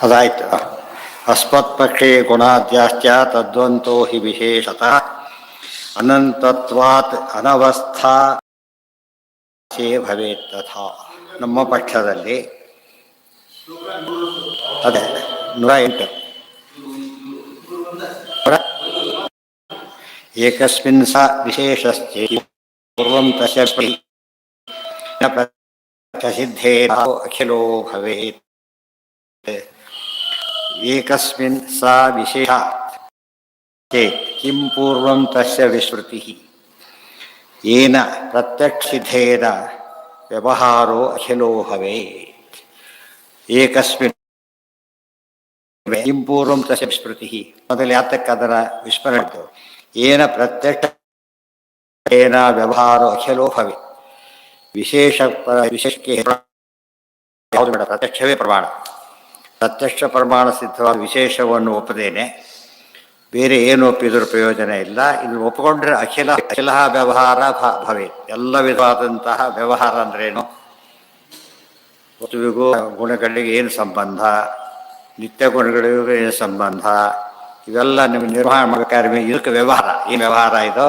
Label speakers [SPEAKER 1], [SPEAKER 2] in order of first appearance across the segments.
[SPEAKER 1] ಅದಾಯ್ತು. ಅಸ್ಮತ್ಪಕ್ಷೇ ಗುಣಾದ್ಯಾಶ್ಚ ತದ್ವಂತೋ ಹಿ ವಿಶೇಷತಃ ಅನಂತತ್ವಾತ್ ಅನವಸ್ಥಾ ಭವೇತ್ ತಥಾ. ನಮ್ಮ ಪಕ್ಷದಲ್ಲಿ ಅದೇ 108 ಏಕಸ್ಮಿನ್ ಸ ವಿಶೇಷಶ್ಚೇ ಪೂರ್ವಂ ತಸ್ಯ ಪ್ರಸಿದ್ಧೇನ ಅಖಿಲೋ ಭವೇತ್. ಏಕಸ್ಮಿನ್ ಸ ವಿಶೇಷ ಚೇತ್ ಕಿಂ ಪೂರ್ವಂ ತಸ್ಯ ವಿಸ್ಮೃತಿಃ ಯೇನ ಪ್ರತ್ಯಕ್ಷಿಧೇನ ವ್ಯವಹಾರೋ ಅಖಿಲೋ ಭವೇತ್. ಏಕಸ್ಮಿನ್ ಕಿಂ ಪೂರ್ವಂ ತಸ್ಯ ವಿಸ್ಮೃತಿಃ, ಮೊದಲು ಯಾತಕ್ಕೆ ಅದರ ವಿಸ್ಮರಣೆ ಇತ್ತು. ಏನ ಪ್ರತ್ಯಕ್ಷೇನ ವ್ಯವಹಾರೋ ಅಖಿಲೋ ಭವೇತ್. ವಿಶೇಷಕ್ಕೆ ಯಾವುದು ಬೇಡ, ಪ್ರತ್ಯಕ್ಷವೇ ಪ್ರಮಾಣ. ಪ್ರತ್ಯಕ್ಷ ಪ್ರಮಾಣ ಸಿದ್ಧವಾದ ವಿಶೇಷವನ್ನು ಒಪ್ಪದೇನೆ ಬೇರೆ ಏನು ಒಪ್ಪಿದರೂ ಪ್ರಯೋಜನ ಇಲ್ಲ. ಇದು ಒಪ್ಪಿಕೊಂಡ್ರೆ ಅಖಿಲ ವ್ಯವಹಾರ ಭವೇತ್. ಎಲ್ಲ ವಿಧವಾದಂತಹ ವ್ಯವಹಾರ ಅಂದ್ರೇನು, ವಸ್ತುವಿಗೂ ಗುಣಗಳಿಗೆ ಏನು ಸಂಬಂಧ, ನಿತ್ಯ ಗುಣಗಳಿಗೂ ಏನು ಸಂಬಂಧ, ಇವೆಲ್ಲ ನಿಮಗೆ ನಿರ್ವಹಣೆ ಮಾಡಬೇಕಾದ್ರೆ ಇದಕ್ಕೆ ವ್ಯವಹಾರ. ಏನು ವ್ಯವಹಾರ ಇದು?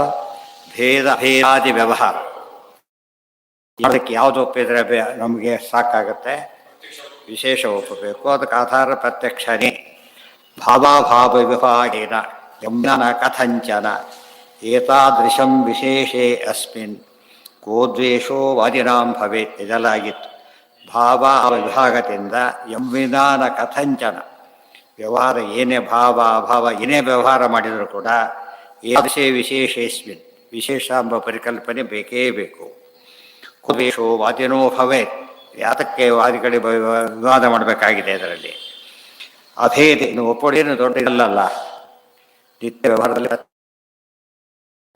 [SPEAKER 1] ಭೇದಾದಿ ವ್ಯವಹಾರ. ಅದಕ್ಕೆ ಯಾವುದು ಒಪ್ಪಿದರೆ ನಮಗೆ ಸಾಕಾಗುತ್ತೆ? ವಿಶೇಷ ಒಪ್ಪಬೇಕು. ಅದಕ್ಕೆ ಆಧಾರ ಪ್ರತ್ಯಕ್ಷನೇ. ಭಾವಾಭಾವ ವಿಭಾಗೇನ ಯಮ್ನ ಕಥಂಚನ ಏತಾದೃಶಂ ವಿಶೇಷೇ ಅಸ್ಮಿನ್ ಕೋ ದ್ವೇಷೋ ವಾದಿನಾಂ ಭವೇತ್. ಇದೆಲ್ಲ ಆಗಿತ್ತು. ಭಾವ ವಿಭಾಗದಿಂದ ಯಮ್ವಿನಾನ ಕಥಂಚನ ವ್ಯವಹಾರ ಏನೇ ಭಾವ ಅಭಾವ ಏನೇ ವ್ಯವಹಾರ ಮಾಡಿದರೂ ಕೂಡ ಏದೃಶೇ ವಿಶೇಷೇಸ್ಮಿನ್ ವಿಶೇಷ ಎಂಬ ಪರಿಕಲ್ಪನೆ ಬೇಕೇ ಬೇಕು. ಕೋ ದ್ವೇಷೋ ವಾದಿನೋ ಭವೇತ್. ಯಾತಕ್ಕೆ ವಾದಿಗಳಿಗೆ ವಿವಾದ ಮಾಡಬೇಕಾಗಿದೆ? ಇದರಲ್ಲಿ ಅಭೇದ ಒಪ್ಪೋಡೇನು ದೊಡ್ಡ ಇಲ್ಲಲ್ಲ. ನಿತ್ಯ ವ್ಯವಹಾರದಲ್ಲಿ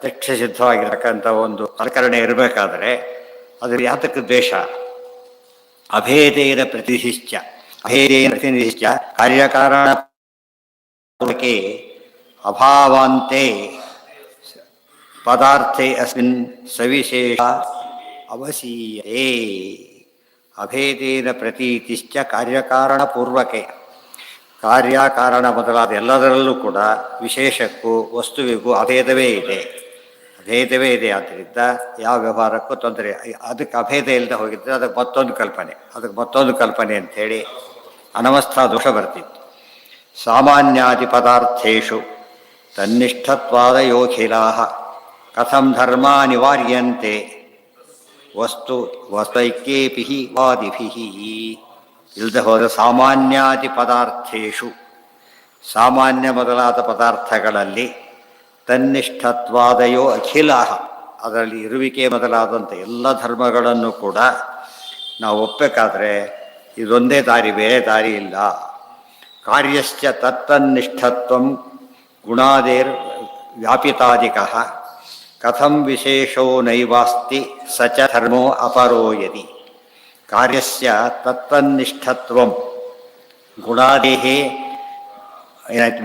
[SPEAKER 1] ಪ್ರತ್ಯಕ್ಷ ಸಿದ್ಧವಾಗಿರ್ತಕ್ಕಂಥ ಒಂದು ಪ್ರಕರಣ ಇರಬೇಕಾದ್ರೆ ಅದ್ರ ಯಾತಕ್ಕೆ ದ್ವೇಷ? ಅಭೇದೇನ ಪ್ರತಿನಿಧಿಶ್ಚ ಅಭೇದೇನ ಪ್ರತಿನಿಧಿಶ್ಚ ಕಾರ್ಯಕಾರಣ ಅಭಾವಾಂತೆ ಪದಾರ್ಥೇ ಅಸ್ಮಿನ್ ಸವಿಶೇಷ ಅವಸೀಯತೆ. ಅಭೇದೇನ ಪ್ರತೀತಿಶ್ಚ ಕಾರ್ಯಕಾರಣ ಪೂರ್ವಕೆ. ಕಾರ್ಯಕಾರಣ ಮೊದಲಾದ ಎಲ್ಲದರಲ್ಲೂ ಕೂಡ ವಿಶೇಷಕ್ಕೂ ವಸ್ತುವಿಗೂ ಅಭೇದವೇ ಇದೆ. ಅಭೇದವೇ ಇದೆ. ಆದ್ದರಿಂದ ಯಾವ ವ್ಯವಹಾರಕ್ಕೂ ತೊಂದರೆ. ಅದಕ್ಕೆ ಅಭೇದ ಇಲ್ಲದೆ ಹೋಗಿದ್ದರೆ ಅದಕ್ಕೆ ಮತ್ತೊಂದು ಕಲ್ಪನೆ ಅಂಥೇಳಿ ಅನವಸ್ಥಾ ದೋಷ ಬರ್ತಿತ್ತು. ಸಾಮಾನ್ಯಾದಿ ಪದಾರ್ಥೇಷು ತನ್ನಿಷ್ಠತ್ವಾದಯೋಖಿಲಾ ಕಥಂ ಧರ್ಮ ನಿವಾರ್ಯಂತೆ ವಸ್ತೈಕ್ಯೇಪಿ ವಾದಿಭಿಃ. ಇಲ್ಲದೆ ಹೋದ ಸಾಮಾನ್ಯಾದಿ ಪದಾರ್ಥೇಷು, ಸಾಮಾನ್ಯ ಮೊದಲಾದ ಪದಾರ್ಥಗಳಲ್ಲಿ ತನ್ನಿಷ್ಠತ್ವಾದಯೋ ಅಖಿಲ, ಅದರಲ್ಲಿ ಇರುವಿಕೆ ಮೊದಲಾದಂಥ ಎಲ್ಲ ಧರ್ಮಗಳನ್ನು ಕೂಡ ನಾವು ಒಪ್ಪಬೇಕಾದ್ರೆ ಇದೊಂದೇ ದಾರಿ, ಬೇರೆ ದಾರಿ ಇಲ್ಲ. ಕಾರ್ಯಶ್ಚ ತತ್ತನ್ನಿಷ್ಠತ್ವಂ ಗುಣಾದೇರ್ ವ್ಯಾಪಿತಾದಿಕಃ ಕಥಂ ವಿಶೇಷೋ ನೈವಾಸ್ತಿ ಸ ಚ ಧರ್ಮೋ ಅಪರೋ ಯದಿ. ಕಾರ್ಯಸ್ಯ ತತ್ತನ್ನಿಷ್ಠತ್ವಂ ಗುಣಾದೇಃ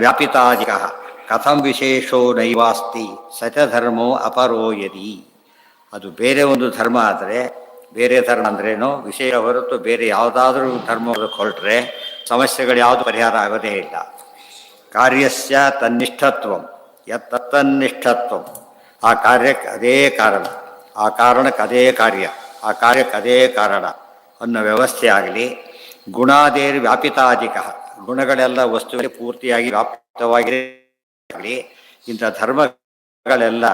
[SPEAKER 1] ವ್ಯಾಪಿತಾದಿಕಃ ಕಥಂ ವಿಶೇಷೋ ನೈವಾಸ್ತಿ ಸ ಚ ಧರ್ಮೋ ಅಪರೋ ಯದಿ. ಅದು ಬೇರೆ ಒಂದು ಧರ್ಮ ಆದರೆ, ಬೇರೆ ಧರ್ಮ ಅಂದ್ರೇನು, ವಿಷಯ ಹೊರತು ಬೇರೆ ಯಾವುದಾದ್ರೂ ಧರ್ಮ ಹೊರಟ್ರೆ ಸಮಸ್ಯೆಗಳು ಯಾವುದು ಪರಿಹಾರ ಆಗೋದೇ ಇಲ್ಲ. ಕಾರ್ಯಸ್ಯ ತನ್ನಿಷ್ಠತ್ವಂ ತತ್ತನ್ನಿಷ್ಠತ್ವಂ, ಆ ಕಾರ್ಯಕ್ಕೆ ಅದೇ ಕಾರಣ, ಆ ಕಾರಣಕ್ಕೆ ಅದೇ ಕಾರ್ಯ, ಆ ಕಾರ್ಯಕ್ಕೆ ಅದೇ ಕಾರಣ ಅನ್ನೋ ವ್ಯವಸ್ಥೆ ಆಗಲಿ. ಗುಣಾದೇರ್ ವ್ಯಾಪಿತಾಧಿಕ, ಗುಣಗಳೆಲ್ಲ ವಸ್ತುವಿಗೆ ಪೂರ್ತಿಯಾಗಿ ವ್ಯಾಪ್ತವಾಗಿರಲಿ. ಇಂಥ ಧರ್ಮಗಳೆಲ್ಲ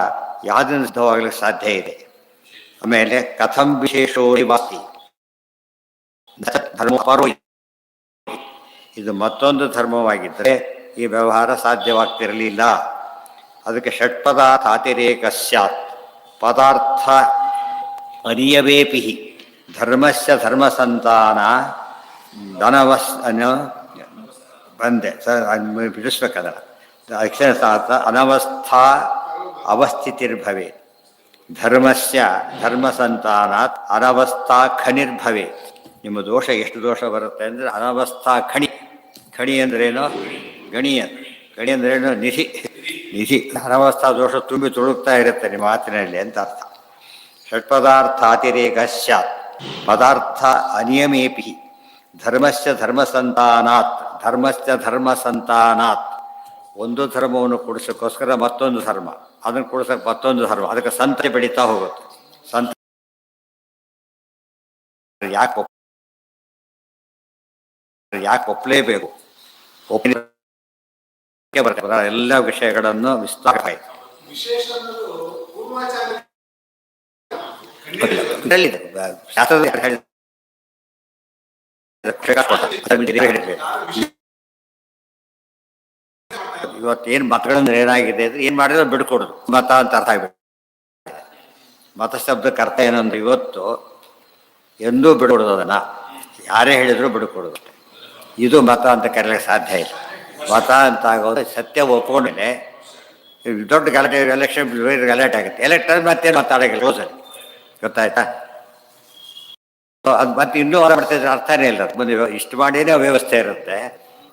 [SPEAKER 1] ಯಾವುದನ್ನು ಸಿದ್ಧವಾಗಲಿಕ್ಕೆ ಸಾಧ್ಯ ಇದೆ. ಆಮೇಲೆ ಕಥಂ ವಿಶೇಷೋ ವಾಸ್ತಿ ಧರ್ಮ ಪರೋ, ಇದು ಮತ್ತೊಂದು ಧರ್ಮವಾಗಿದ್ದರೆ ಈ ವ್ಯವಹಾರ ಸಾಧ್ಯವಾಗ್ತಿರಲಿಲ್ಲ. ಅದಕ್ಕೆ ಷಟ್ಪದಾರ್ಥಾತಿರೇಕ ಸ್ಯಾತ್ ಪದಾರ್ಥ ಅನಿಯವೇಪಿ ಧರ್ಮಸ್ಯ ಧರ್ಮಸಂತಾನ ಧನವಸ್ ಬಂದೆ ಬಿಡಿಸ್ಬೇಕದ ಅಕ್ಷರ ಸಾರ್ಥ ಅನವಸ್ಥಾ ಅವಸ್ಥಿತಿರ್ಭವೆ. ಧರ್ಮಸ್ಯ ಧರ್ಮಸಂತಾನಾತ್ ಅನವಸ್ಥಾ ಖನಿರ್ಭವೆ. ನಿಮ್ಮ ದೋಷ ಎಷ್ಟು ದೋಷ ಬರುತ್ತೆ ಅಂದರೆ ಅನವಸ್ಥಾ ಖಣಿ. ಖಣಿ ಅಂದ್ರೇನು? ಗಣಿಯ. ಗಣಿ ಅಂದ್ರೇನು? ನಿಧಿ. ಅನವಸ್ಥಾ ದೋಷ ತುಂಬಿ ತುಳುಕ್ತಾ ಇರುತ್ತೆ ನಿಮ್ಮ ಮಾತಿನಲ್ಲಿ ಅಂತ ಅರ್ಥ. ಷಟ್ಪದಾರ್ಥಾತಿರೇಕ ಸ್ಯಾತ್ ಪದಾರ್ಥ ಅನಿಯಮೇಪಿ ಧರ್ಮಸ್ಯ ಧರ್ಮಸಂತಾನಾತ್ ಧರ್ಮಶ್ಚ ಧರ್ಮ ಸಂತಾನಾತ್, ಒಂದು ಧರ್ಮವನ್ನು ಕೊಡಿಸೋಕ್ಕೋಸ್ಕರ ಮತ್ತೊಂದು ಧರ್ಮ, ಅದನ್ನು ಕೊಡಿಸೋಕೆ ಮತ್ತೊಂದು ಧರ್ಮ, ಅದಕ್ಕೆ ಸಂತೆ ಬೆಳೀತಾ ಹೋಗುತ್ತೆ. ಸಂತ ಯಾಕೆ ಒಪ್ಪಲೇಬೇಕು, ಬರ್ತದೆ ಎಲ್ಲ ವಿಷಯಗಳನ್ನು ವಿಸ್ತಾರ ಆಯಿತು. ಇವತ್ತೇನು ಮತಗಳಂದ್ರೆ ಏನಾಗಿದೆ ಅಂದ್ರೆ ಏನು ಮಾಡಿದ್ರೆ ಬಿಡ್ಕೊಡೋದು ಮತ ಅಂತ ಅರ್ಥ ಆಗ್ಬಿಟ್ಟು. ಮತ ಶಬ್ದಕ್ಕೆ ಅರ್ಥ ಏನಂದ್ರೆ ಇವತ್ತು ಎಂದೂ ಬಿಡ್ಕೊಡೋದು, ಅದನ್ನು ಯಾರೇ ಹೇಳಿದ್ರು ಬಿಡ್ಕೊಡೋದು. ಇದು ಮತ ಅಂತ ಕರೆಯಲಿಕ್ಕೆ ಸಾಧ್ಯ ಇಲ್ಲ. ಮತ ಅಂತ ಆಗೋದು ಸತ್ಯ ಒಪ್ಕೊಂಡ್ಮೇಲೆ ದೊಡ್ಡ ಗಲಾಟೆ, ಎಲೆಕ್ಷನ್ ಗಲಾಟೆ ಆಗುತ್ತೆ. ಎಲೆಕ್ಟ್ ಮತ್ತೇನು ಮಾತಾಡೋಲ್ಲ, ಕ್ಲೋಸಲ್ಲಿ. ಗೊತ್ತಾಯ್ತಾ? ಅದು ಮತ್ತೆ ಇನ್ನೂ ಹೊರ ಮಾಡ್ತಿದ್ರೆ ಅರ್ಥನೇ ಇಲ್ಲ. ಮುಂದೆ ಇಷ್ಟು ಮಾಡಿನೇ ವ್ಯವಸ್ಥೆ ಇರುತ್ತೆ,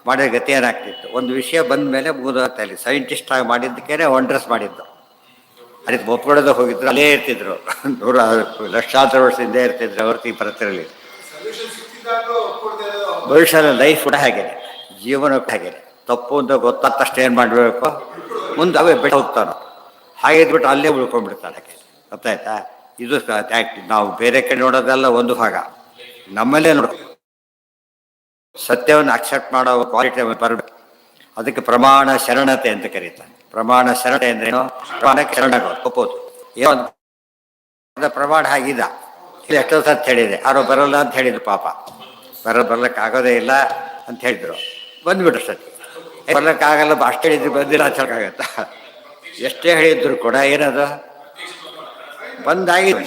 [SPEAKER 1] ಮಾಡಿದ ಗತಿ ಏನಾಗ್ತಿತ್ತು. ಒಂದು ವಿಷಯ ಬಂದ ಮೇಲೆ ಮುಗಿದೋಗ್ತಾಯಿಲ್ಲ. ಸೈಂಟಿಸ್ಟ್ ಆಗಿ ಮಾಡಿದ್ದಕ್ಕೇ ವಂಡ್ರಸ್ ಮಾಡಿದ್ದು. ಅದಕ್ಕೆ ಒಪ್ಕೊಳ್ಳೋದು ಹೋಗಿದ್ರು, ಅಲ್ಲೇ ಇರ್ತಿದ್ರು. ಲಕ್ಷಾಂತರ ವರ್ಷದಿಂದ ಇರ್ತಿದ್ರು ಹೊರತು ಈ ಪರತರಲ್ಲಿ. ಭವಿಷ್ಯದ ಲೈಫ್ ಕೂಡ ಹಾಗೇನೆ, ಜೀವನ ಹಾಗೇನೆ. ತಪ್ಪು ಅಂತ ಗೊತ್ತಾದ ತಕ್ಷಣ ಏನು ಮಾಡಬೇಕು, ಮುಂದೆ ಅವೇ ಬಿಟ್ಟು ಹೋಗ್ತಾನೋ. ಹಾಗೆ ಇದ್ಬಿಟ್ಟು ಅಲ್ಲೇ ಉಳ್ಕೊಂಡ್ಬಿಡ್ತಾನೆ. ಗೊತ್ತಾಯ್ತಾ? ಇದು ನಾವು ಬೇರೆ ಕಡೆ ನೋಡೋದೆಲ್ಲ ಒಂದು ಭಾಗ, ನಮ್ಮಲ್ಲೇ ನೋಡೋದು. ಸತ್ಯವನ್ನು ಅಕ್ಸೆಪ್ಟ್ ಮಾಡೋ ಕ್ವಾಲಿಟಿ ಬರಬೇಕು. ಅದಕ್ಕೆ ಪ್ರಮಾಣ ಶರಣತೆ ಅಂತ ಕರೀತಾರೆ. ಪ್ರಮಾಣ ಶರಣತೆ ಅಂದ್ರೇನು? ಪ್ರಮಾಣಕ್ಕೆ ಶರಣಗಳು ಒಪ್ಪೋದು. ಏನೋ ಪ್ರಮಾಣ ಹಾಗಿದ, ಇಲ್ಲಿ ಎಷ್ಟೋ ಸತ್ತು ಹೇಳಿದೆ, ಯಾರೋ ಬರೋಲ್ಲ ಅಂತ ಹೇಳಿದ್ರು. ಪಾಪ ಬರ್ಲಿಕ್ಕಾಗೋದೇ ಇಲ್ಲ ಅಂತ ಹೇಳಿದ್ರು, ಬಂದುಬಿಟ್ರು. ಸತ್ಯ ಬರ್ಲಿಕ್ಕಾಗಲ್ಲ, ಅಷ್ಟು ಹೇಳಿದ್ರು ಬಂದಿಲ್ಲ ಅಂತ ಹೇಳಕ್ಕಾಗತ್ತಾ? ಎಷ್ಟೇ ಹೇಳಿದ್ರು ಕೂಡ ಏನದು ಬಂದಾಗಿದೆ,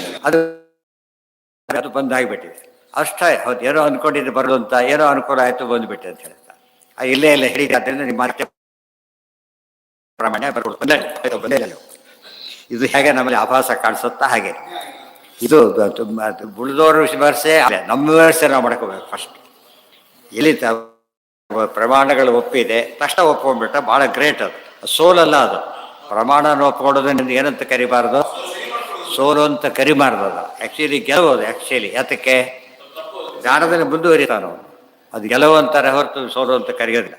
[SPEAKER 1] ಅದು ಬಂದಾಗಿಬಿಟ್ಟಿದೆ ಅಷ್ಟೇ. ಹೌದು, ಏನೋ ಅಂದ್ಕೊಂಡಿದ್ದು ಬರೋದು ಅಂತ, ಏನೋ ಅನುಕೂಲ ಆಯಿತು ಬಂದುಬಿಟ್ಟೆ ಅಂತ ಹೇಳ್ತಾರೆ. ಇಲ್ಲೇ ಇಲ್ಲ ಹೇಳಿದ್ದಾದ್ರಿಂದ ನಿಮ್ಮ ಮಾರ್ಕೆ ಪ್ರಮಾಣ ಬಂದಿಲ್ಲ. ಇದು ಹೇಗೆ ನಮ್ಮಲ್ಲಿ ಆಭಾಸ ಕಾಣಿಸುತ್ತಾ ಹಾಗೆ ಇದು ಉಳಿದವರು ವಿಮರ್ಶೆ, ನಮ್ಮ ವಿಮರ್ಶೆ ನಾವು ಮಾಡ್ಕೋಬೇಕು ಫಸ್ಟ್. ಎಲ್ಲಿ ಪ್ರಮಾಣಗಳು ಒಪ್ಪಿದೆ ತಕ್ಷಣ ಒಪ್ಕೊಂಡ್ಬಿಟ್ಟ ಭಾಳ ಗ್ರೇಟ್. ಅದು ಸೋಲಲ್ಲ, ಅದು ಪ್ರಮಾಣನ ಒಪ್ಕೊಳ್ಳೋದು ಏನಂತ ಕರಿಬಾರ್ದು, ಸೋಲು ಅಂತ ಕರಿಬಾರ್ದು. ಅದು ಆ್ಯಕ್ಚುಲಿ ಗೆಲುವುದು. ಆ್ಯಕ್ಚುಲಿ ಯಾತಕ್ಕೆ ಜ್ಞಾನದಲ್ಲಿ ಮುಂದುವರಿತಾನೋ, ಅದು ಗೆಲುವು ಅಂತಾರೆ ಹೊರತು ಸೋಲು ಅಂತ ಕರೆಯೋದಿಲ್ಲ.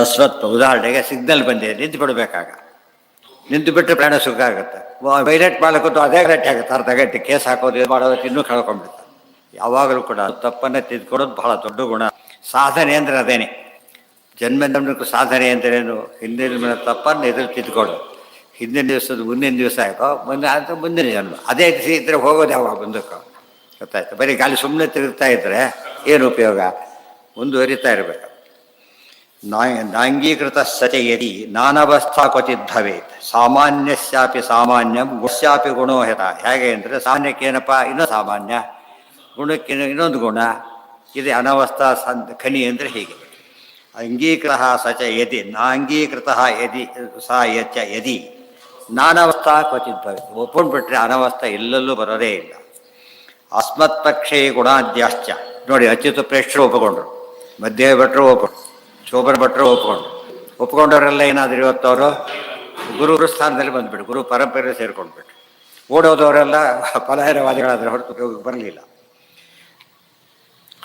[SPEAKER 1] ಅಸ್ವತ್ಥ ಉದಾಹರಣೆಗೆ ಸಿಗ್ನಲ್ ಬಂದಿದೆ, ನಿಂತು ಬಿಡಬೇಕಾಗ, ನಿಂತು ಬಿಟ್ಟರೆ ಪ್ರಾಣ ಸುಖ ಆಗುತ್ತೆ. ವೈಲೇಟ್ ಮಾಡಕ್ಕಂತೂ ಅದೇ ಗಂಟೆ ಆಗುತ್ತೆ, ಅರ್ಧ ಗಂಟೆ ಕೇಸ್ ಹಾಕೋದು, ಇದು ಮಾಡೋದಕ್ಕೆ ಇನ್ನೂ ಕಳ್ಕೊಂಡ್ಬಿಡ್ತಾರೆ. ಯಾವಾಗಲೂ ಕೂಡ ತಪ್ಪನ್ನು ತಿದ್ಕೊಡೋದು ಬಹಳ ದೊಡ್ಡ ಗುಣ. ಸಾಧನೆ ಅಂದರೆ ಅದೇನೆ. ಜನ್ಮಕ್ಕೂ ಸಾಧನೆ ಅಂದ್ರೇನು? ಹಿಂದಿನ ತಪ್ಪನ್ನು ಎದುರು ತಿದ್ಕೊಳ್ಳೋದು. ಹಿಂದಿನ ದಿವಸದ ಮುಂದಿನ ದಿವಸ ಆಯಿತು, ಮುಂದಿನ ಜನ್ಮ ಅದೇ ಇದ್ದರೆ ಹೋಗೋದು ಯಾವಾಗ ಮುಂದಕ್ಕೆ? ಗೊತ್ತಾಯ್ತು? ಬರೀ ಗಾಳಿ ಸುಮ್ಮನೆ ತಿರುಗ್ತಾ ಇದ್ದರೆ ಏನು ಉಪಯೋಗ? ಮುಂದುವರಿತಾ ಇರಬೇಕು. ನಾಂಗೀಕೃತ ಸಚಯದಿ ನಾನವಸ್ಥಾ ಕ್ವಚಿದ್ಭವೇತ್ ಸಾಮಾನ್ಯಸ್ಯಾಪಿ ಸಾಮಾನ್ಯಂ ಗುಣಸ್ಯಾಪಿ ಗುಣೋಹಿತ. ಹೇಗೆ ಅಂದರೆ ಸಾಮಾನ್ಯಕ್ಕೇನಪ್ಪ ಇನ್ನೂ ಸಾಮಾನ್ಯ, ಗುಣಕ್ಕೆ ಇನ್ನೊಂದು ಗುಣ ಇದೆ. ಅನವಸ್ಥಾ ಖನಿ ಅಂದರೆ ಹೀಗೆ. ಅಂಗೀಕೃತ ಸಚ ಯದಿ ನಾಂಗೀಕೃತ ಯದಿ ಸಾ ಯಚ ಯದಿ ನಾನವಸ್ಥಾ ಕ್ವಚಿದ್ಭವೇತ್. ಒಪ್ಕೊಂಡ್ಬಿಟ್ರೆ ಅನವಸ್ಥಾ ಎಲ್ಲೆಲ್ಲೂ ಬರೋದೇ ಇಲ್ಲ. ಅಸ್ಮತ್ ಪಕ್ಷೇ ಗುಣಾದ್ಯಾಶ್ಚ. ನೋಡಿ, ಅಚ್ಯುತ ಪ್ರೇಷ್ಠರು ಒಪ್ಪಿಕೊಂಡ್ರು, ಮಧ್ಯ ಭಟ್ರು ಒಪ್ಪಿಕೊಂಡ್ರು, ಶೋಭನ ಭಟ್ರು ಒಪ್ಕೊಂಡವರೆಲ್ಲ ಏನಾದರೂ ಇವತ್ತು ಅವರು ಗುರು ಸ್ಥಾನದಲ್ಲಿ ಬಂದುಬಿಟ್ಟು ಗುರು ಪರಂಪರೆ ಸೇರ್ಕೊಂಡ್ಬಿಟ್ಟು ಓಡೋದವರೆಲ್ಲ ಪಲಾಯನವಾದಿಗಳಾದರೆ ಹೊರತು ಬರಲಿಲ್ಲ.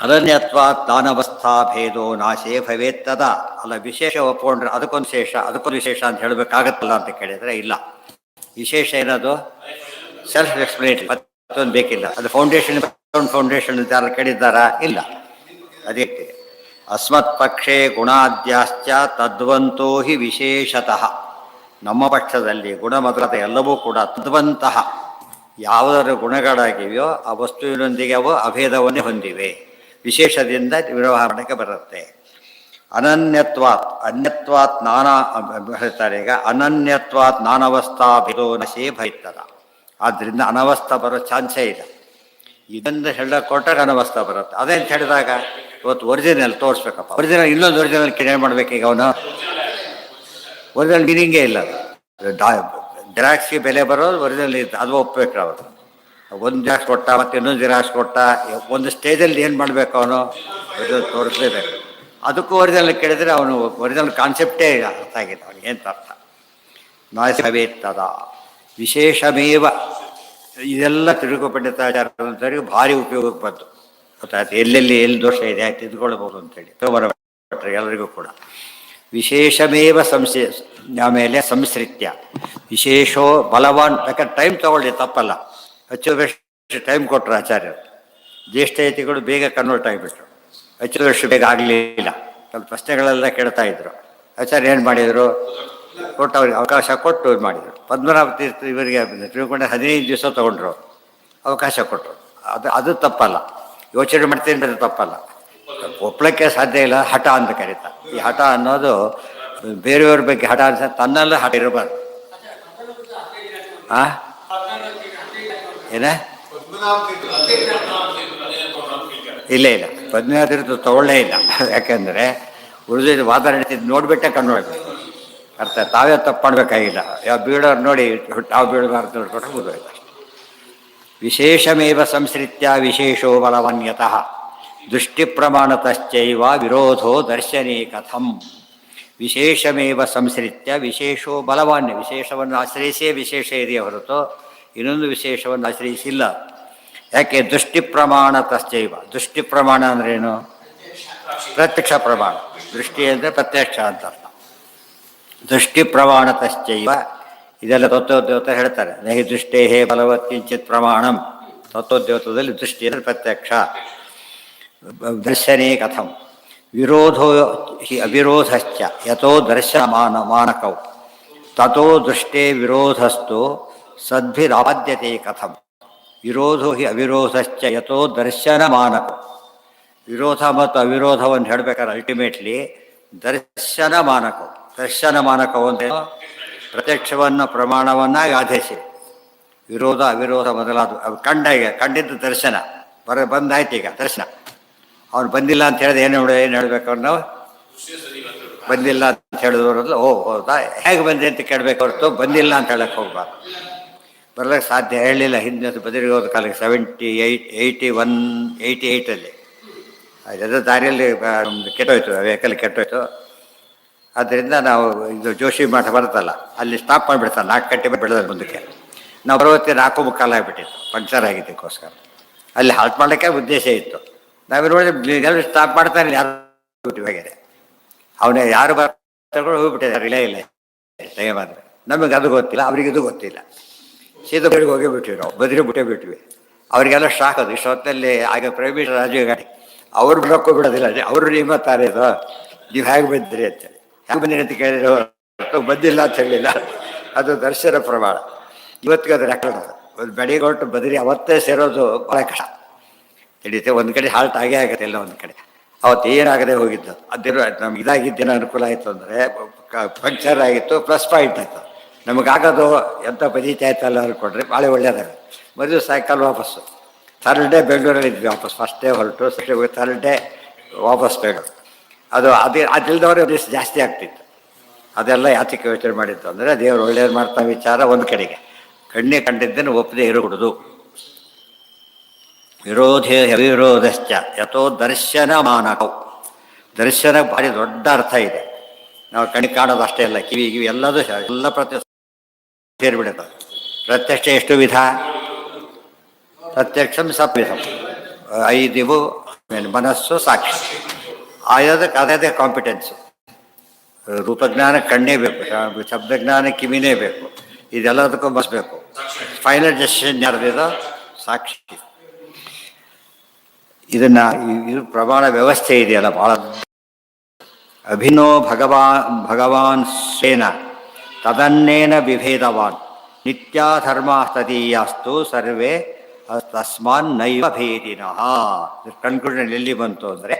[SPEAKER 1] ಅನನ್ಯತ್ವಾತ್ ನಾನವಸ್ಥಾ ಭೇದೋ ನಾಶೇ ಭವೇತ್ತದ. ಅಲ್ಲ, ವಿಶೇಷ ಒಪ್ಕೊಂಡ್ರೆ ಅದಕ್ಕೊಂದು ವಿಶೇಷ ಅಂತ ಹೇಳಬೇಕಾಗತ್ತಲ್ಲ ಅಂತ ಕೇಳಿದರೆ ಇಲ್ಲ. ವಿಶೇಷ ಏನದು? ಸೆಲ್ಫ್ ಎಕ್ಸ್ಪ್ಲೇನೇಟರಿ, ಮತ್ತೊಂದು ಬೇಕಿಲ್ಲ. ಅದು ಫೌಂಡೇಶನ್ ಅಂತ ಯಾರು ಕೇಳಿದ್ದಾರಾ? ಇಲ್ಲ. ಅದೇ ಅಸ್ಮತ್ ಪಕ್ಷೇ ಗುಣಾದ್ಯಾಶ್ಚ ತದ್ವಂತೋ ಹಿ ವಿಶೇಷತಃ. ನಮ್ಮ ಪಕ್ಷದಲ್ಲಿ ಗುಣ ಮೊದಲಾದ ಎಲ್ಲವೂ ಕೂಡ ತದ್ವಂತಹ, ಯಾವುದರ ಗುಣಗಳಾಗಿವೆಯೋ ಆ ವಸ್ತುವಿನೊಂದಿಗೆ ಅವು ಅಭೇದವನ್ನೇ ಹೊಂದಿವೆ, ವಿಶೇಷದಿಂದ ವ್ಯವಹಾರಕ್ಕೆ ಬರುತ್ತೆ. ಅನ್ಯತ್ವಾತ್ ನಾನಾ ಹೇಳ್ತಾರೆ. ಈಗ ಅನನ್ಯತ್ವಾತ್ ನಾನವಸ್ಥಾ ಭೇದೋ ನಶೇ ಭಯಿತದ. ಆದ್ದರಿಂದ ಅನವಸ್ಥಾ ಬರೋ ಚಾನ್ಸೇ ಇಲ್ಲ. ಇದನ್ನು ಹೇಳಕ್ಕೆ ಕೊಟ್ಟಾಗ ಅನವಸ್ಥಾ ಬರುತ್ತೆ. ಅದೇಂತ ಹೇಳಿದಾಗ ಇವತ್ತು ಒರಿಜಿನಲ್ ತೋರಿಸ್ಬೇಕಪ್ಪ, ಒರಿಜಿನಲ್ ಇನ್ನೊಂದು ಒರಿಜಿನಲ್ ಏನು ಮಾಡಬೇಕೀಗ? ಅವನು ಒರಿಜಿನಲ್ ಮೀನಿಂಗೇ ಇಲ್ಲ. ಜೆರಾಕ್ಸ್ಗೆ ಬೆಲೆ ಬರೋದು ಒರಿಜಿನಲ್ ಇತ್ತು, ಅದು ಒಪ್ಪಬೇಕು. ಅವರು ಒಂದು ಜೆರಾಕ್ಸ್ ಕೊಟ್ಟ ಮತ್ತು ಇನ್ನೊಂದು ಜೆರಾಕ್ಸ್ ಕೊಟ್ಟ, ಒಂದು ಸ್ಟೇಜಲ್ಲಿ ಏನು ಮಾಡಬೇಕು? ಅವನು ಒರಿಜಿನಲ್ ತೋರಿಸಲೇಬೇಕು. ಅದಕ್ಕೂ ಒರಿಜಿನಲ್ ಕೇಳಿದರೆ ಅವನು ಒರಿಜಿನಲ್ ಕಾನ್ಸೆಪ್ಟೇ ಅರ್ಥ ಆಗಿದೆ ಅವನಿಗೆ. ಏನು ಅರ್ಥ? ನಾಶವೇತ್ತದ ವಿಶೇಷಮೇವ. ಇದೆಲ್ಲ ತಿರುಗು ಪಂಡಿತಾಚಾರ್ಯರಿಗೆ ಭಾರಿ ಉಪಯೋಗಕ್ಕೆ ಬಂತು. ಗೊತ್ತಾಯ್ತು, ಎಲ್ಲೆಲ್ಲಿ ಎಲ್ಲಿ ದೋಷ ಇದೆ ತಿದ್ಕೊಳ್ಬೋದು ಅಂತೇಳಿ ತಗೊಂಬರಬಿಟ್ರೆ ಎಲ್ಲರಿಗೂ ಕೂಡ. ವಿಶೇಷಮೇವ ಆಮೇಲೆ ಸಂಸ್ಕೃತ್ಯ ವಿಶೇಷೋ ಬಲವಾನ್. ಯಾಕಂದ್ರೆ ಟೈಮ್ ತಗೊಳ್ಳಿ ತಪ್ಪಲ್ಲ, ಹೆಚ್ಚು ಟೈಮ್ ಕೊಟ್ಟರು ಆಚಾರ್ಯರು. ಜ್ಯೇಷ್ಠಯತಿಗಳು ಬೇಗ ಕನ್ವರ್ಟ್ ಆಗಿಬಿಟ್ರು, ಹೆಚ್ಚು ಬೇಗ ಆಗಲಿಲ್ಲ. ಸ್ವಲ್ಪ ಪ್ರಶ್ನೆಗಳೆಲ್ಲ ಕೇಳ್ತಾ ಇದ್ರು. ಆಚಾರ್ಯ ಏನು ಮಾಡಿದರು, ಕೊಟ್ಟು ಅವ್ರಿಗೆ ಅವಕಾಶ ಕೊಟ್ಟು ಇದು ಮಾಡಿದರು. ಪದ್ಮನಾಭ ತೀರ್ಥ ಇವರಿಗೆ ತಿಳ್ಕೊಂಡೆ 15 ದಿವಸ ತೊಗೊಂಡ್ರು, ಅವಕಾಶ ಕೊಟ್ಟರು. ಅದು ತಪ್ಪಲ್ಲ, ಯೋಚನೆ ಮಾಡ್ತೀನಿ ಅದು ತಪ್ಪಲ್ಲ. ಒಪ್ಲಕ್ಕೆ ಸಾಧ್ಯ ಇಲ್ಲ, ಹಠ ಅಂತ ಕರೀತಾರೆ. ಈ ಹಠ ಅನ್ನೋದು ಬೇರೆಯವ್ರ ಬಗ್ಗೆ ಹಠ ಅನ್ಸ, ತನ್ನೆಲ್ಲ ಹಠ ಇರಬಾರ್ದು. ಏನ ಇಲ್ಲ ಇಲ್ಲ, ಪದ್ಮನಾಭ ತೀರ್ಥ ತಗೊಳ್ಳೇ ಇಲ್ಲ. ಯಾಕೆಂದರೆ ಗುರುಜಿ ವಾದ ನಡೀತಿದ್ದು ನೋಡ್ಬಿಟ್ಟೆ ಕಣ್ಣೊಳಗೆ ಅರ್ಥ. ತಾವೇ ತಪ್ಪು ಮಾಡಬೇಕಾಗಿಲ್ಲ, ಯಾವ ಬೀಳೋರು ನೋಡಿ ನಾವು ಬೀಳಬಾರ್ದು ನೋಡ್ಕೊಂಡು ಹೋಗ್ಬೇಕು. ವಿಶೇಷಮೇವ ಸಂಸ್ಕೃತ್ಯ ವಿಶೇಷೋ ಬಲವನ್ಯತಃ ದೃಷ್ಟಿ ಪ್ರಮಾಣತಶ್ಚೈವ ವಿರೋಧೋ ದರ್ಶನೇ ಕಥಂ. ವಿಶೇಷಮೇವ ಸಂಸ್ಕೃತ್ಯ ವಿಶೇಷೋ ಬಲವಾನ್ಯ. ವಿಶೇಷವನ್ನು ಆಶ್ರಯಿಸೇ ವಿಶೇಷ ಇದೆಯೇ ಹೊರತು ಇನ್ನೊಂದು ವಿಶೇಷವನ್ನು ಆಶ್ರಯಿಸಿಲ್ಲ. ಯಾಕೆ? ದೃಷ್ಟಿ ಪ್ರಮಾಣತಶ್ಚೈವ. ದೃಷ್ಟಿ ಪ್ರಮಾಣ ಅಂದ್ರೇನು? ಪ್ರತ್ಯಕ್ಷ ಪ್ರಮಾಣ. ದೃಷ್ಟಿ ಅಂದರೆ ಪ್ರತ್ಯಕ್ಷ ಅಂತ ಅರ್ಥ. ದೃಷ್ಟಿ ಪ್ರಮಾಣತಶ್ಚೈವ ಇದೆಲ್ಲ ತತ್ವೋದ್ಯೋತ ಹೇಳ್ತಾರೆ. ನಹಿ ದೃಷ್ಟೇ ಹೇ ಬಲವತ್ ಕಿಂಚಿತ್ ಪ್ರಮಾಣಂ. ತತ್ವೋದ್ಯೋತದಲ್ಲಿ ದೃಷ್ಟಿ ಅಂದರೆ ಪ್ರತ್ಯಕ್ಷ. ದರ್ಶನೇ ಕಥಂ ವಿರೋಧೋ ಹಿ ಅವಿರೋಧಶ್ಚ ಯಥೋ ದರ್ಶನಮಾನಕೌ ತಥೋ ದೃಷ್ಟೇ ವಿರೋಧಸ್ತು ಸದ್ಭಿರಾದ್ಯತೆ ಕಥಂ. ವಿರೋಧೋ ಹಿ ಅವಿರೋಧಶ್ಚ ಯಥೋ ದರ್ಶನಮಾನಕೌ. ವಿರೋಧ ಮತ್ತು ಅವಿರೋಧವನ್ನು ಹೇಳ್ಬೇಕಾದ್ರೆ ಅಲ್ಟಿಮೇಟ್ಲಿ ದರ್ಶನ ಮಾನಕವು. ದರ್ಶನ ಮಾನಕವು ಅಂದರೆ ಪ್ರತ್ಯಕ್ಷವನ್ನು ಪ್ರಮಾಣವನ್ನಾಗಿ ಆಧರಿಸಿ, ವಿರೋಧ ಅವಿರೋಧ ಮೊದಲಾದ ಅವು ಕಂಡಿದ್ದು ದರ್ಶನ ಬಂದಾಯ್ತು. ಈಗ ದರ್ಶನ ಅವ್ನು ಬಂದಿಲ್ಲ ಅಂತ ಹೇಳಿದ್ರೆ ಏನು ಹೇಳ್ಬೇಕು ಅವ್ರು? ನಾವು ಬಂದಿಲ್ಲ ಅಂತ ಹೇಳಿದವ್ರಲ್ಲ, ಓ ಹೌದಾ ಹೇಗೆ ಬಂದೆ ಅಂತ ಕೇಳಬೇಕು ಹೊರತು ಬಂದಿಲ್ಲ ಅಂತ ಹೇಳಕ್ಕೆ ಹೋಗ್ಬಾರ್ದು. ಬರ್ಲಿಕ್ಕೆ ಸಾಧ್ಯ ಹೇಳಲಿಲ್ಲ. ಹಿಂದೆ ಬದಲಿಗೆ ಹೋದ ಕಾಲಕ್ಕೆ 88 ಅದೆಲ್ಲ ದಾರಿಯಲ್ಲಿ ಕೆಟ್ಟೋಯ್ತು, ವೆಹಿಕಲ್ ಕೆಟ್ಟೋಯ್ತು. ಆದ್ದರಿಂದ ನಾವು ಇದು ಜೋಶಿ ಮಠ ಬರುತ್ತಲ್ಲ, ಅಲ್ಲಿ ಸ್ಟಾಪ್ ಮಾಡಿಬಿಡ್ತಾರೆ. 4 ಗಂಟೆ ಬೆಳೆದ ಮುಂದಕ್ಕೆ ನಾವು 4:45 ಆಗಿಬಿಟ್ಟಿತ್ತು, ಪಂಕ್ಚರ್ ಆಗಿದ್ದಕ್ಕೋಸ್ಕರ. ಅಲ್ಲಿ ಹಾಲ್ಟ್ ಮಾಡಲಿಕ್ಕೆ ಉದ್ದೇಶ ಇತ್ತು. ನಾವು ನೋಡಿ ಎಲ್ಲರೂ ಸ್ಟಾಪ್ ಮಾಡ್ತಾನೆ, ಯಾರು ಬಿಟ್ಟಿವಾಗಿದೆ ಅವನೇ ಯಾರು ಬರ್ತಾರೆ ಹೋಗ್ಬಿಟ್ಟಿದ್ದಾರೆ. ಇಲ್ಲ ದಯಮಾದ್ರೆ ನಮಗೆ ಅದು ಗೊತ್ತಿಲ್ಲ, ಅವರಿಗಿದು ಗೊತ್ತಿಲ್ಲ. ಸೀದಾ ಬೆಳಿಗ್ಗೆ ಹೋಗೇ ಬಿಟ್ವಿ, ನಾವು ಬದಿರಿ ಬಿಟ್ಟೇ. ಅವರಿಗೆಲ್ಲ ಶಾಕ್ ಅದು. ಇಷ್ಟೊತ್ತಲ್ಲಿ ಆಗ ಪ್ರೈವೇಟ್ ರಾಜೀವ್ ಗಾಡಿ ಅವ್ರು ಬಿಡೋಕ್ಕೂ ಬಿಡೋದಿಲ್ಲ. ಅವರು ನಿಮ್ಮತ್ತಾರೆ ಇದು ನೀವು ಹೇಗೆ ಬಂದಿರಿ ಅಂತೇಳಿ. ಹೇಗೆ ಬಂದಿರಿ ಅಂತ ಕೇಳಿದ್ರು, ಬಂದಿಲ್ಲ ಅಂತ ಹೇಳಿಲ್ಲ. ಅದು ದರ್ಶನ ಪ್ರಮಾಣ. ಇವತ್ತಿಗೆ ಅದು ರೆಕಾರ್ಡ್. ಒಂದು ಬೆಳಿಗ್ಗೆ ಹೊರಟು ಬದಿರಿ ಅವತ್ತೇ ಸೇರೋದು ಭಾಳ ಕಷ್ಟ ಹಿಡಿಯುತ್ತೆ. ಒಂದು ಕಡೆ ಹಾಲ್ಟ್ ಆಗೇ ಆಗುತ್ತೆ ಎಲ್ಲ ಒಂದು ಕಡೆ. ಅವತ್ತು ಏನಾಗದೆ ಹೋಗಿದ್ದು ಅದೇನು ನಮ್ಗೆ ಇದಾಗಿದ್ದೇನೋ ಅನುಕೂಲ ಆಯಿತು ಅಂದರೆ ಪಂಕ್ಚರ್ ಆಗಿತ್ತು, ಪ್ಲಸ್ ಪಾಯಿಂಟ್ ಆಯಿತು. ನಮಗಾಗೋದು ಎಂಥ ಪದೀತಿ ಆಯ್ತಲ್ಲ ಅಂದ್ಕೊಂಡ್ರೆ ಭಾಳ ಒಳ್ಳೆಯದಾಗುತ್ತೆ. ಮದುವೆ ಸಾಯಂಕಾಲ ವಾಪಸ್ಸು. ಥರ್ಡ್ ಡೇ ಬೆಂಗಳೂರಲ್ಲಿ ಇದ್ವಿ ವಾಪಸ್. ಫಸ್ಟ್ ಡೇ ಹೊರಟು ಥರ್ಡ್ ಡೇ ವಾಪಸ್ ಬೆಂಗಳೂರು. ಅದಿಲ್ದವ್ರೆ ದಿವಸ ಜಾಸ್ತಿ ಆಗ್ತಿತ್ತು. ಅದೆಲ್ಲ ಯಾತಕ್ಕೆ ಯೋಚನೆ ಮಾಡಿತ್ತು ಅಂದರೆ ದೇವರು ಒಳ್ಳೇದು ಮಾಡ್ತಾ ವಿಚಾರ ಒಂದು ಕಡೆಗೆ, ಕಣ್ಣೇ ಕಂಡಿದ್ದನ್ನು ಒಪ್ಪದೆ ಇರಕೂಡದು. ವಿರೋಧೇ ಅವಿರೋಧಶ್ಚ ಯಥೋ ದರ್ಶನ ಮಾನಕವು. ದರ್ಶನ ಭಾರಿ ದೊಡ್ಡ ಅರ್ಥ ಇದೆ. ನಾವು ಕಣ್ಣಿಗೆ ಕಾಣೋದು ಅಷ್ಟೇ ಅಲ್ಲ, ಕಿವಿ ಎಲ್ಲದೂ ಎಲ್ಲ ಪ್ರತ್ಯಕ್ಷ ಸೇರಿಬಿಡುತ್ತೆ. ಪ್ರತ್ಯಕ್ಷ ಎಷ್ಟು ವಿಧ? ಪ್ರತ್ಯಕ್ಷಂ ಸಪ್ವಿಧಂ. 5 ಮನಸ್ಸು ಸಾಕ್ಷಿ. ಆಯೋದಕ್ಕೆ ಅದೇ ಕಾಂಪಿಟೆನ್ಸು. ರೂಪಜ್ಞಾನ ಕಣ್ಣೇ ಬೇಕು, ಶಬ್ದಜ್ಞಾನ ಕಿವಿನೇ ಬೇಕು, ಇದೆಲ್ಲದಕ್ಕೂ ಬಸ್ಬೇಕು. ಫೈನಲ್ ಡೆಸಿಷನ್ ಯಾರ್ದಿದೋ ಸಾಕ್ಷಿ. ಇದು ಪ್ರಮಾಣ ವ್ಯವಸ್ಥೆ ಇದೆಯಲ್ಲ ಭಾಳ. ಅಭಿನೋ ಭಗವಾನ್ ಸ್ವೇನ ತದನ್ನೇನ ವಿಭೇದವಾನ್ ನಿತ್ಯಾಧರ್ಮ ತದೀಯಾಸ್ತು ಸರ್ವೇ ತಸ್ಮಾನ್ ನೈವ ಭೇದಿನಃ. ಕನ್ಕ್ಲೂಷನ್ ಎಲ್ಲಿ ಬಂತು ಅಂದರೆ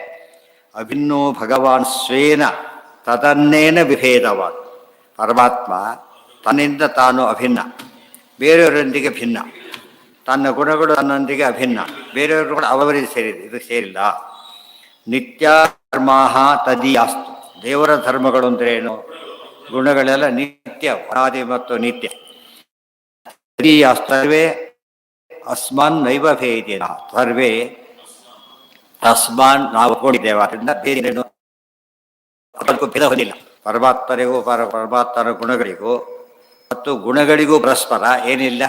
[SPEAKER 1] ಅಭಿನ್ನೋ ಭಗವಾನ್ ಸ್ವೇನ ತದನ್ನೇನ ವಿಭೇದವಾನ್. ಪರಮಾತ್ಮ ತನ್ನಿಂದ ತಾನು ಅಭಿನ್ನ, ಬೇರೆಯವರೊಂದಿಗೆ ಭಿನ್ನ. ತನ್ನ ಗುಣಗಳು ತನ್ನೊಂದಿಗೆ ಅಭಿನ್ನ, ಬೇರೆಯವರು ಕೂಡ ಅವರಿಗೆ ಸೇರಿದೆ, ಇದಕ್ಕೆ ಸೇರಿಲ್ಲ. ನಿತ್ಯ ಧರ್ಮ ತದೀಯಾಸ್ತು. ದೇವರ ಧರ್ಮಗಳು ಅಂದರೆ ಏನು? ಗುಣಗಳೆಲ್ಲ ನಿತ್ಯ, ಅನಾದಿ ಮತ್ತು ನಿತ್ಯ. ಸರ್ವೇ ಅಸ್ಮಾನ್ ನೈವ ಭೇದಿನ. ಸರ್ವೇ ಅಸ್ಮಾನ್ ನಾವು ಒಪ್ಕೊಂಡಿದ್ದೇವೆ, ಅದರಿಂದ ಬೇರೇನು ಅದಕ್ಕೂ ಭೇದ ಹೊಂದಿಲ್ಲ. ಪರಮಾತ್ಮರಿಗೂ ಪರಮಾತ್ಮನ ಗುಣಗಳಿಗೂ ಮತ್ತು ಗುಣಗಳಿಗೂ ಪರಸ್ಪರ ಏನಿಲ್ಲ.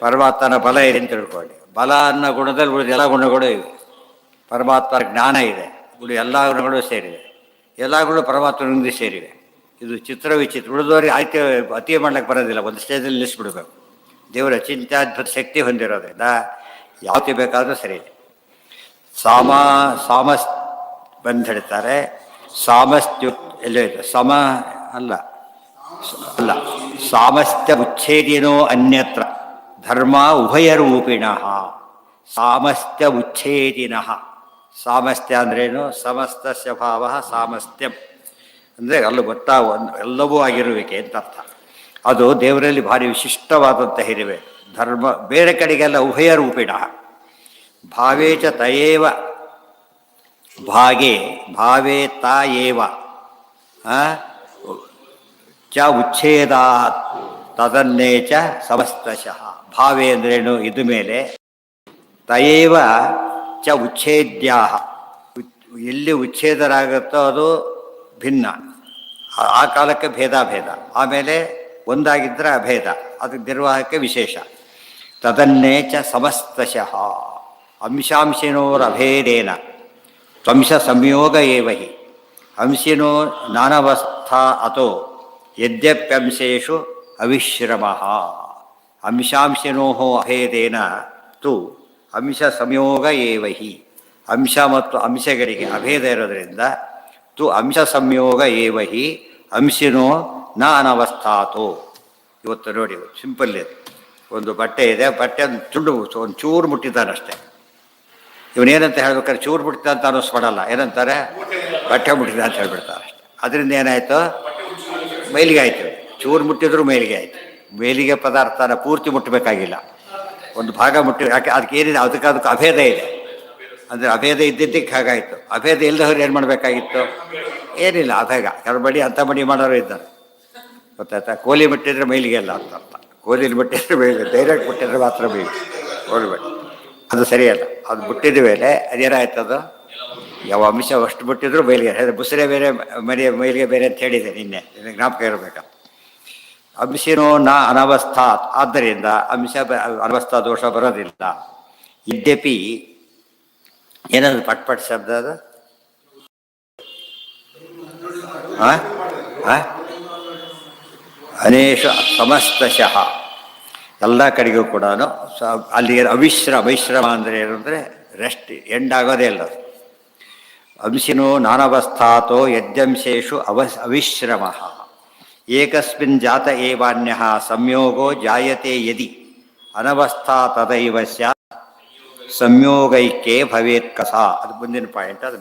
[SPEAKER 1] ಪರಮಾತ್ಮನ ಬಲ ಇದೆ ಅಂತ ತಿಳ್ಕೊಳ್ಳಿ. ಬಲ ಅನ್ನೋ ಗುಣದಲ್ಲಿ ಉಳಿದ ಎಲ್ಲ ಗುಣಗಳು ಇವೆ. ಪರಮಾತ್ಮರ ಜ್ಞಾನ ಇದೆ, ಉಳಿದ ಎಲ್ಲ ಗುಣಗಳು ಸೇರಿವೆ, ಎಲ್ಲ ಗುಣಗಳು ಪರಮಾತ್ಮನಿಂದ ಸೇರಿವೆ. ಇದು ಚಿತ್ರ ವಿಚಿತ್ರ. ಉಳಿದವರಿಗೆ ಆಯ್ಕೆ ಅತಿ ಮಾಡ್ಲಿಕ್ಕೆ ಬರೋದಿಲ್ಲ, ಒಂದು ಸ್ಟೇಜಲ್ಲಿ ನಿಲ್ಲಿಸ್ಬಿಡ್ಬೇಕು. ದೇವರ ಅಚಿಂತ್ಯಾದ್ಭುತ ಶಕ್ತಿ ಹೊಂದಿರೋದ್ರಿಂದ ಯಾವತ್ತಿ ಬೇಕಾದರೂ ಸರಿ. ಸಾಮಸ್ ಬಂದು ಹೇಳ್ತಾರೆ, ಸಾಮಸ್ತ್ಯು ಎಲ್ಲೋ ಇದೆ, ಸಮ ಅಲ್ಲ ಅಲ್ಲ ಸಾಮಸ್ತ್ಯ ಉಚ್ಛೇದಿನೋ ಅನ್ಯತ್ರ ಧರ್ಮ ಉಭಯರೂಪಿಣಃ. ಸಾಮಸ್ತ್ಯ ಉಚ್ಛೇದಿನಃ. ಸಾಮಸ್ತ್ಯ ಅಂದ್ರೇನು? ಸಮಸ್ತಸ್ಯ ಭಾವ ಸಾಮಸ್ತ್ಯಂ ಅಂದರೆ ಅಲ್ಲೂ ಗೊತ್ತಾ ಎಲ್ಲವೂ ಆಗಿರುವಿಕೆ ಅಂತ ಅರ್ಥ. ಅದು ದೇವರಲ್ಲಿ ಭಾರಿ ವಿಶಿಷ್ಟವಾದಂಥ ಹಿರಿವೆ. ಧರ್ಮ ಬೇರೆ ಕಡೆಗೆಲ್ಲ ಉಭಯ ರೂಪಿಣ. ಭಾವೇ ಚ ತಯೇವ ಭಾಗೆ ಭಾವೇ ತಾಯೇವ ಚ ಉಚ್ಛೇದಾತ್ ತದನ್ನೇ ಚ ಸಮಸ್ತಶಃ. ಭಾವೇ ಅಂದ್ರೇನು? ಇದು ಮೇಲೆ ತಯೇವ ಚ ಉಚ್ಛೇದ್ಯಾ. ಎಲ್ಲಿ ಉಚ್ಛೇದರಾಗುತ್ತೋ ಅದು ಭಿನ್ನ, ಆ ಕಾಲಕ್ಕೆ ಭೇದ. ಆಮೇಲೆ ಒಂದಾಗಿದ್ದರೆ ಅಭೇದ, ಅದಕ್ಕೆ ನಿರ್ವಾಹಕ್ಕೆ ವಿಶೇಷ. ತದನ್ನೇ ಚ ಸಮಸ್ತಶಃ ಅಂಶಾಂಶಿನೋರಭೇದೇನ ತ್ವಂಶ ಸಂಯೋಗ ಏವ ಹಿ. ಅಂಶಿನೋ ನಾನವಸ್ಥಾ ಅತೋ ಯದ್ಯಪ್ಯಂಶೇಷು ಅವಿಶ್ರಮಃ. ಅಂಶಾಂಶಿನೋ ಅಭೇದೇನ ತು ಅಂಶ ಸಂಯೋಗ ಏವ ಹಿ. ಅಂಶ ಮತ್ತು ಅಂಶಗಳಿಗೆ ಅಭೇದ ಇರೋದರಿಂದ ತು ಅಂಶ ಸಂಯೋಗ ಏವ ಹಿ ಅಂಶಿನೋ ನ ಅನವಸ್ಥಾತೋ. ಇವತ್ತು ನೋಡಿ, ಸಿಂಪಲ್ ಇದು. ಒಂದು ಬಟ್ಟೆ ಇದೆ, ಬಟ್ಟೆ ತುಂಡು ಒಂದು ಚೂರು ಮುಟ್ಟಿದ್ದಾನಷ್ಟೇ. ಇವನೇನಂತ ಹೇಳ್ಬೇಕಾದ್ರೆ ಚೂರು ಮುಟ್ಟಿದ ಅಂತ ಅನ್ನಿಸ್ಬಿಡಲ್ಲ, ಏನಂತಾರೆ? ಬಟ್ಟೆ ಮುಟ್ಟಿದ ಅಂತ ಹೇಳ್ಬಿಡ್ತಾರೆ ಅಷ್ಟೆ. ಅದರಿಂದ ಏನಾಯಿತು? ಮೈಲಿಗೆ ಆಯಿತು. ಚೂರು ಮುಟ್ಟಿದ್ರು ಮೈಲಿಗೆ ಆಯಿತು. ಮೇಲಿಗೆ ಪದಾರ್ಥನ ಪೂರ್ತಿ ಮುಟ್ಟಬೇಕಾಗಿಲ್ಲ, ಒಂದು ಭಾಗ ಮುಟ್ಟಿ. ಯಾಕೆ? ಅದಕ್ಕೆ ಏನಿದೆ, ಅದಕ್ಕೆ ಅಭೇದ ಇದೆ. ಅಂದರೆ ಅಭೇದ ಇದ್ದಿದ್ದಕ್ಕೆ ಹಾಗಾಯಿತು. ಅಭೇದ ಇಲ್ಲದವ್ರು ಏನು ಮಾಡಬೇಕಾಗಿತ್ತು? ಏನಿಲ್ಲ, ಅಭೇಗ. ಯಾರು ಬಡಿ ಅಂಥ ಬಡಿ ಮಾಡೋರು ಇದ್ದಾರೆ, ಗೊತ್ತಾಯ್ತಾ? ಕೋಲಿ ಮುಟ್ಟಿದ್ರೆ ಮೈಲಿಗೆ ಅಲ್ಲ ಅಂತ ಅರ್ಥ. ಕೋಲಿಲಿ ಮುಟ್ಟಿದ್ರೆ ಮೈಲಿಗೆ, ಡೈರೆಕ್ಟ್ ಮುಟ್ಟಿದ್ರೆ ಮಾತ್ರ ಮೈಲಿಗೆ. ಹೋಗ್ಬೇಡಿ, ಅದು ಸರಿಯಲ್ಲ. ಅದು ಮುಟ್ಟಿದ ಮೇಲೆ ಅದೇನಾಯ್ತದು? ಯಾವ ಅಂಶ ಅಷ್ಟು ಮುಟ್ಟಿದ್ರು ಮೈಲಿಗೆ. ಬುಸರೆ ಬೇರೆ ಮೈಲಿಗೆ ಬೇರೆ ಅಂತ ಹೇಳಿದೆ ನಿನ್ನೆ, ಜ್ಞಾಪಕ ಇರಬೇಕಂತ. ಅಂಶಿನೋ ನ ಅನವಸ್ಥಾತ್. ಆದ್ದರಿಂದ ಅಂಶ ಅನವಸ್ಥಾ ದೋಷ ಬರೋದಿಲ್ಲ. ಯದ್ಯಪಿ ಏನದು ಪಟ್ ಶಬ್ದ ಅದು? ಅನೇಶ ಸಮಸ್ತಶಃ ಎಲ್ಲ ಕಡೆಗೂ ಕೂಡ ಅಲ್ಲಿ ಅವಿಶ್ರಮ ಅಂದರೆ ಏನು ಅಂದರೆ ರೆಸ್ಟ್, ಎಂಡ್ ಆಗೋದೇ ಇಲ್ಲ. ಅಂಶಿನೋ ನಾನವಸ್ಥಾತೋ ಯದ್ಯಂಶೇಷು ಅವಿಶ್ರಮ. ಏಕಸ್ಮಿನ್ ಜಾತ ಏವಾನ್ಯಃ ಸಂಯೋಗೋ ಜಾಯತೆ ಯದಿ ಅನವಸ್ಥಾ ತದೈವ ಸ್ಯಾತ್ ಸಂಯೋಗೈಕ್ಯೇ ಭವೇತ್ ಕಸ. ಅದು ಮುಂದಿನ ಪಾಯಿಂಟ್. ಅದು